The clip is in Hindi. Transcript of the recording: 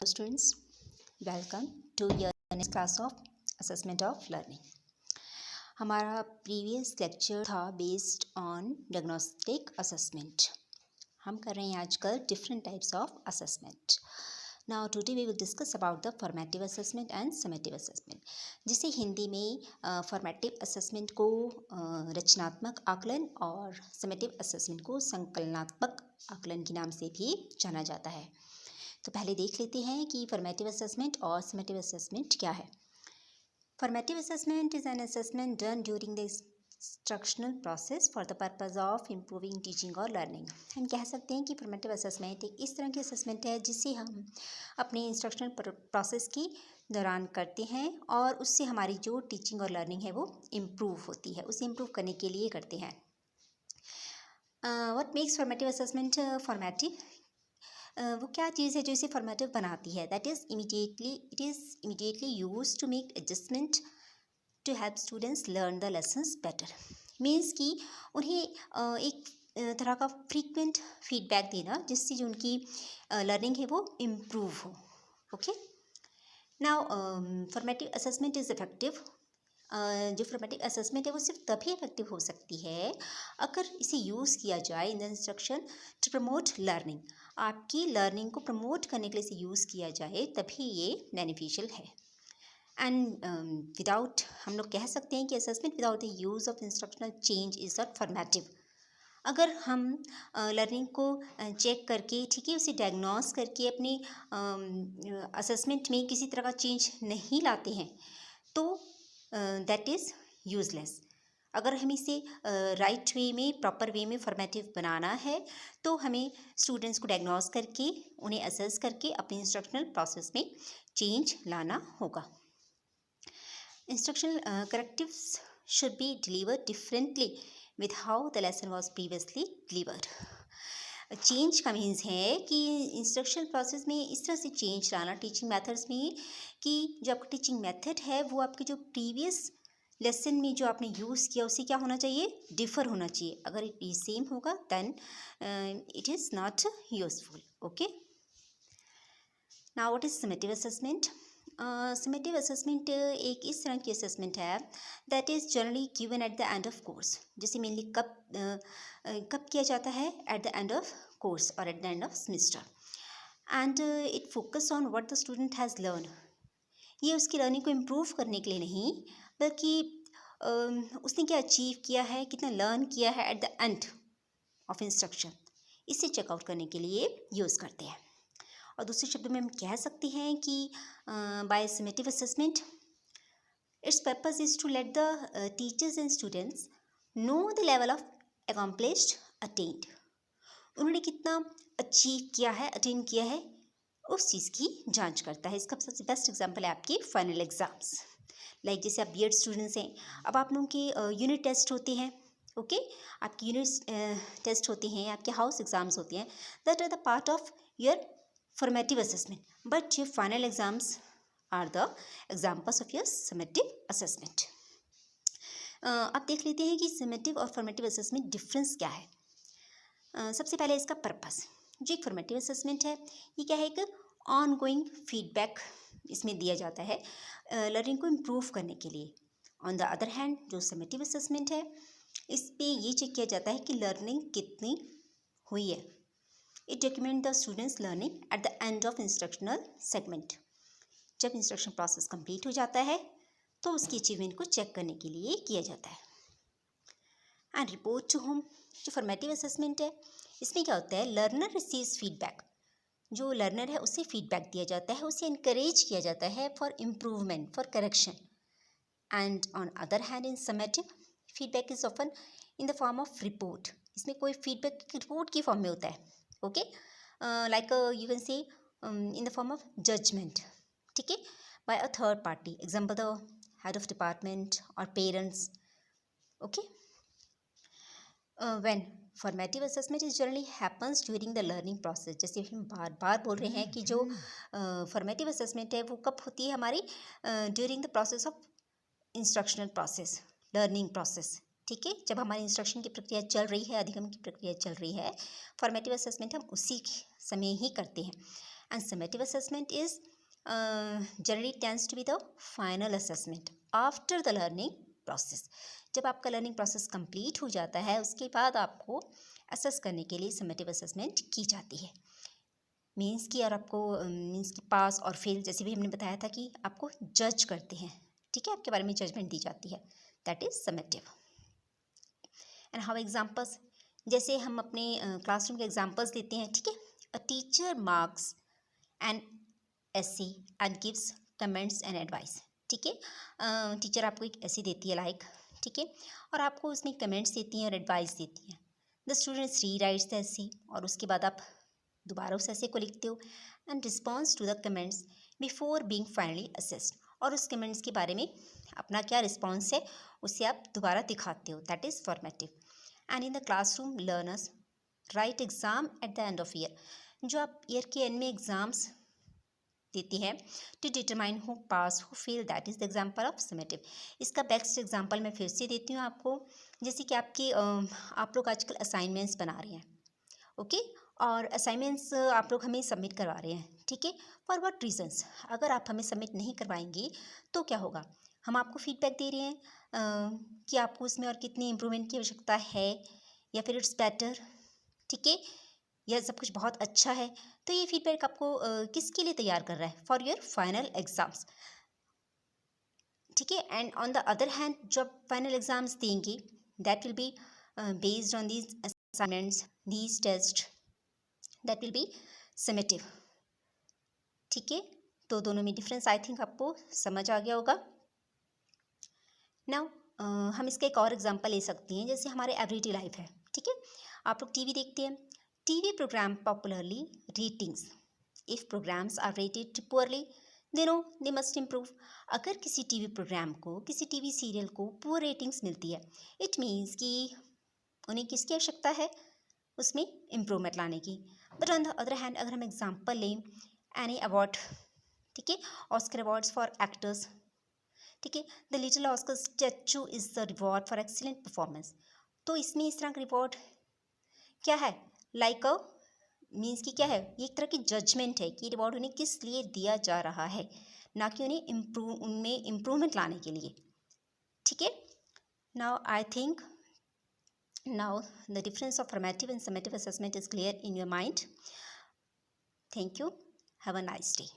Hello students, welcome to your next class of assessment of learning. हमारा प्रीवियस लेक्चर था बेस्ड ऑन डायग्नोस्टिक असेसमेंट. हम कर रहे हैं आजकल different types of assessment. Now today we will discuss about the formative assessment and summative assessment, जिसे हिंदी में फॉर्मेटिव असेसमेंट को रचनात्मक आकलन और समेटिव असेसमेंट को संकलनात्मक आकलन के नाम से भी जाना जाता है. तो पहले देख लेते हैं कि फॉर्मेटिव असेसमेंट और समेटिव असेसमेंट क्या है. Formative assessment is an assessment done during the instructional process for the purpose of improving teaching और लर्निंग. हम कह सकते हैं कि फॉर्मेटिव असेसमेंट एक इस तरह की असेसमेंट है जिसे हम अपने इंस्ट्रक्शनल प्रोसेस की दौरान करते हैं और उससे हमारी जो टीचिंग और लर्निंग है वो इम्प्रूव होती है, उसे इम्प्रूव करने के लिए करते हैं. What makes formative assessment formative? वो क्या चीज़ है जो इसे फॉर्मेटिव बनाती है? That is immediately use to make adjustment to help students learn the lessons better. Means कि उन्हें एक तरह का फ्रीक्वेंट फीडबैक देना जिससे जो उनकी लर्निंग है वो इम्प्रूव हो. Okay, now formative assessment is effective. जो फॉर्मेटिव असेसमेंट है वो सिर्फ तभी इफेक्टिव हो सकती है अगर इसे यूज़ किया जाए in the instruction to promote learning. आपकी लर्निंग को प्रमोट करने के लिए इसे यूज़ किया जाए तभी ये बेनिफिशियल है. एंड विदाउट, हम लोग कह सकते हैं कि assessment without the use of instructional change is not formative. अगर हम लर्निंग को चेक करके, ठीक है, उसे डायग्नोस करके अपनी असेसमेंट में किसी तरह का चेंज नहीं लाते हैं तो दैट इज़ यूज़लेस. अगर हम इसे राइट वे में, प्रॉपर वे में फॉर्मेटिव बनाना है तो हमें स्टूडेंट्स को डायग्नोस करके, उन्हें असेस करके अपने इंस्ट्रक्शनल प्रोसेस में चेंज लाना होगा. Instructional correctives should be delivered differently with how the lesson was previously delivered. Change का मीन्स है कि इंस्ट्रक्शनल प्रोसेस में इस तरह से चेंज लाना टीचिंग मेथड्स में कि जो आपका टीचिंग मेथड है वो आपके जो प्रीवियस लेसन में जो आपने यूज़ किया उससे क्या होना चाहिए, डिफ़र होना चाहिए. अगर ये सेम होगा then it is not useful. Okay, now what is summative assessment? Summative assessment एक इस तरह की असेसमेंट है that is generally given at the end of course. जैसे मेनली कब किया जाता है? At the end of course और at the end of semester. And it focus on what the student has learn. ये उसकी लर्निंग को इम्प्रूव करने के लिए नहीं बल्कि उसने क्या अचीव किया है, कितना लर्न किया है at the end of instruction, इसे चेकआउट करने के लिए यूज़ करते हैं. और दूसरे शब्दों में हम कह सकते हैं कि by summative assessment its purpose is to let the teachers and students know the level of accomplished attend. उन्होंने कितना अचीव किया है, अटेन किया है, उस चीज़ की जांच करता है. इसका सबसे बेस्ट एग्जांपल है आपके फाइनल एग्ज़ाम्स. लाइक जैसे आप बीएड स्टूडेंट्स हैं, अब आप लोगों के यूनिट टेस्ट होते हैं. ओके, आपके यूनिट टेस्ट होते हैं, आपके हाउस एग्ज़ाम्स होते हैं. That are the part of your formative assessment, but your final exams are the examples of your summative assessment. आप देख लेते हैं कि समेटिव और फॉर्मेटिव असेसमेंट डिफरेंस क्या है. सबसे पहले इसका पर्पस. जो एक फॉर्मेटिव असेसमेंट है ये क्या है, एक ऑन गोइंग फीडबैक इसमें दिया जाता है लर्निंग को इम्प्रूव करने के लिए. ऑन द अदर हैंड जो समेटिव असेसमेंट है इस पे ये चेक किया जाता है कि लर्निंग कितनी हुई है. It document the students learning at the end of instructional segment. जब इंस्ट्रक्शन प्रोसेस कंप्लीट हो जाता है तो उसकी अचीवमेंट को चेक करने के लिए किया जाता है. And report to home. जो फॉर्मेटिव असेसमेंट है इसमें क्या होता है, लर्नर रिसीव्स फीडबैक. जो लर्नर है उसे फीडबैक दिया जाता है, उसे इनकरेज किया जाता है for improvement, for correction. And on other hand in summative feedback is often in the form of report. इसमें कोई फीडबैक रिपोर्ट की फॉर्म में होता है. Okay, like you can say in the form of judgement, ठीक है, by a third party, example the head of department और parents. Okay, when formative assessment is generally happens during the learning process. जैसे हम बार बार बोल रहे हैं कि जो फॉर्मेटिव असेसमेंट है वो कब होती है हमारी, during the process of instructional process, learning process. ठीक है, जब हमारी इंस्ट्रक्शन की प्रक्रिया चल रही है, अधिगम की प्रक्रिया चल रही है, फॉर्मेटिव असेसमेंट हम उसी समय ही करते हैं. and summative assessment is generally tends to be the final assessment after the learning process. जब आपका लर्निंग प्रोसेस कंप्लीट हो जाता है उसके बाद आपको असेस करने के लिए समेटिव असेसमेंट की जाती है। मीन्स कि और आपको मीन्स कि पास और फेल जैसे भी हमने बताया था कि आपको जज करते हैं, ठीक है, आपके बारे में जजमेंट दी जाती है, that is summative. And how examples, जैसे हम अपने क्लासरूम के एग्जाम्पल्स देते हैं, ठीक है। A teacher marks and essay and gives comments and advice, ठीक है। टीचर आपको एक ऐसी देती है लाइक, ठीक है, और आपको उसमें कमेंट्स देती हैं और एडवाइस देती हैं। द स्टूडेंट्स री राइट्स द एसे, और उसके बाद आप दोबारा उस ऐसे को लिखते हो and response to the comments before being finally assessed, और उस कमेंट्स के बारे में अपना क्या रिस्पॉन्स है उसे आप दोबारा दिखाते हो, that is formative. And in the classroom learners write exam at the end of year, जो आप ईयर के एंड में एग्ज़ाम्स देती हैं to determine who pass who fail, that is the example of summative. इसका बेस्ट एग्जाम्पल मैं फिर से देती हूँ आपको, जैसे कि आपकी आप लोग आजकल असाइनमेंट्स बना रहे हैं, ओके, और असाइनमेंट्स आप लोग हमें सबमिट करवा रहे हैं, ठीक है, फॉर व्हाट रीजंस। अगर आप हमें सबमिट नहीं करवाएंगे तो क्या होगा, हम आपको फीडबैक दे रहे हैं कि आपको उसमें और कितनी इम्प्रूवमेंट की आवश्यकता है या फिर इट्स बेटर, ठीक है, यह सब कुछ बहुत अच्छा है। तो ये फीडबैक आपको किसके लिए तैयार कर रहा है, फॉर योर फाइनल एग्जाम्स, ठीक है। And on the other hand जब फाइनल एग्जाम्स देंगे that will be based on these assignments, these test, that will be summative, ठीक है। तो दोनों में डिफरेंस आई थिंक आपको समझ आ गया होगा। नाउ हम इसका एक और एग्जांपल ले सकते हैं, जैसे हमारे एवरीडे लाइफ है, ठीक है, आप लोग टीवी देखते हैं, TV program popularly ratings, if programs are rated poorly they know they must improve. अगर किसी टीवी प्रोग्राम को, किसी टीवी सीरियल को पुअर रेटिंग्स मिलती है, इट मीन्स कि उन्हें किसकी आवश्यकता है, उसमें इम्प्रूवमेंट लाने की। But on the other hand अगर हम एग्जाम्पल लें एनी अवार्ड, ठीक है, ऑस्कर अवार्ड्स फॉर एक्टर्स, ठीक है, the little Oscar statue is the reward for excellent performance. तो इसमें इस तरह का रिवॉर्ड क्या है, लाइक अ मीन्स की क्या है, ये एक तरह की जजमेंट है कि रिवॉर्ड उन्हें किस लिए दिया जा रहा है, ना कि उनमें इम्प्रूवमेंट लाने के लिए, ठीक है। Now I think now the difference of formative and summative assessment is clear in your mind. Thank you. Have a nice day.